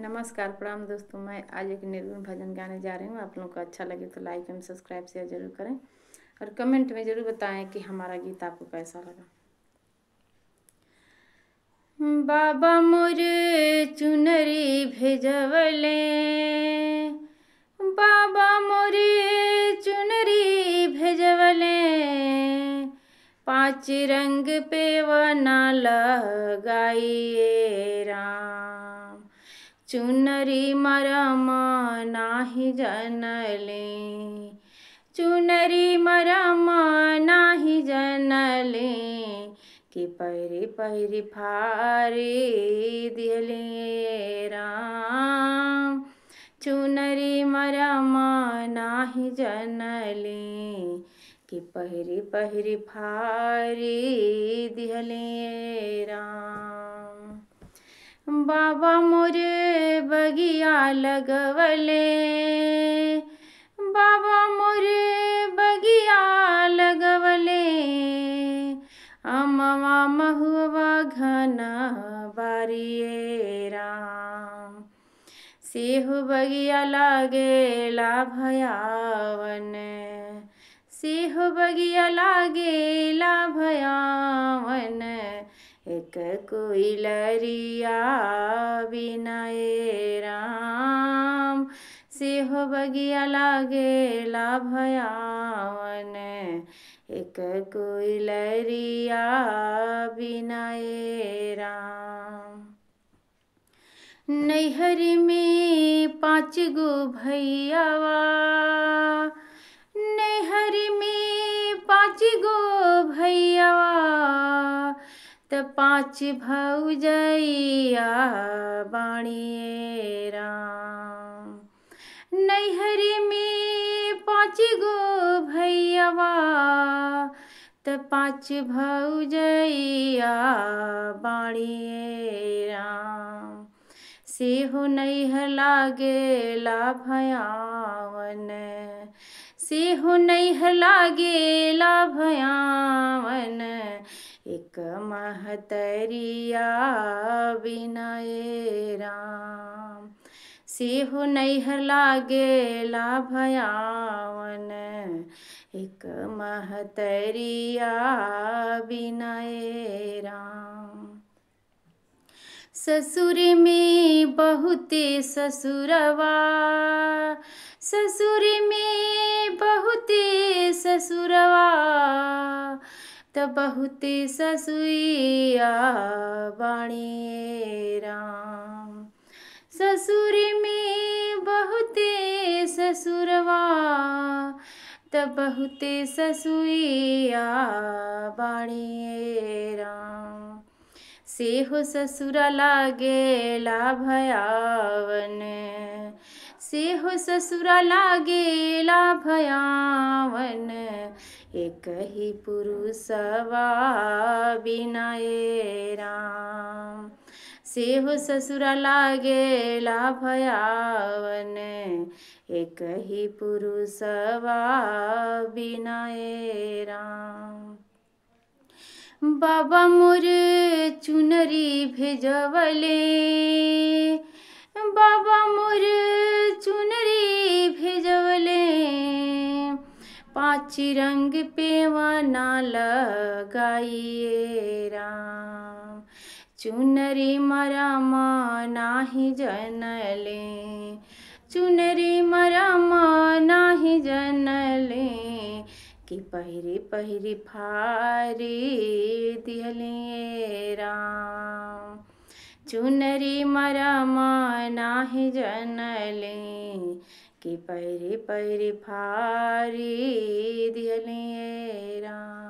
नमस्कार प्रणाम दोस्तों। मैं आज एक निर्गुण भजन गाने जा रही हूँ। आप लोगों को अच्छा लगे तो लाइक एंड सब्सक्राइब शेयर जरूर करें और कमेंट में ज़रूर बताएं कि हमारा गीत आपको कैसा लगा। बाबा मोरे चुनरी भेजवले, बाबा मोरे चुनरी भेजवले, 5 रंग पे वना लगाइए राम। चुनरी मरम नाही जनले, चुनरी मरम नाही जनले, कि पैरी पैरी फारी दिले राम। चुनरी मरम नाही जनले, कि पैरी पैरी फारी दिले राम। बाबा मोरे बगिया लगवले, बाबा मोरे बगिया लगवले, अमवा महुआ घना बारिये राम। सेहु बगिया लागेला भयावन, सेहु बगिया लागेला भयावन, एक कोइलरिया बिनाए राम। सेहो बगिया लागेला भयावन, एक कोइलरिया बिनाए राम। नैहरी में 5 गो भैयावा, नैहरी में 5 गो भैयावा, त 5 भौजैया बाणिये राम। नैहरी में 5 गो भैयावा, त 5 भौजैया बाणिये राम। सेहो नैहर लागेला भयावन, सेहो नैहर लागेला भयावन, एक महतरिया बिनाए राम। सेहो नैहर लागेला भयावन, एक महतरिया बिनाए राम। ससुर में बहुते ससुरवा, ससुर में बहुते ससुरवा, त बहुते ससुइया बाणिये राम। ससुर में बहुते ससुरवा, त बहुते ससुइया बाणिये राम। सेहो ससुरा लागेला भयावन, सेहो ससुरा लागेला भयावन, एक ही पुरुषवा बिनाए राम। सेहो ससुरा लागेला भयावन, एक ही पुरुषवा बिनाए राम। बाबा मोरे चुनरी भेजवले, बाबा मोरे चुनरी भेजवले, 5 रंग पे वना लगाइए राम। चुनरी मरम नाही जनले, चुनरी मरम नाही जनले, कि पहिरी पहिरी फारी दिले राम। चुनरी मरम नाही जनले, कि पहिरी पहिरी फारी दिले राम।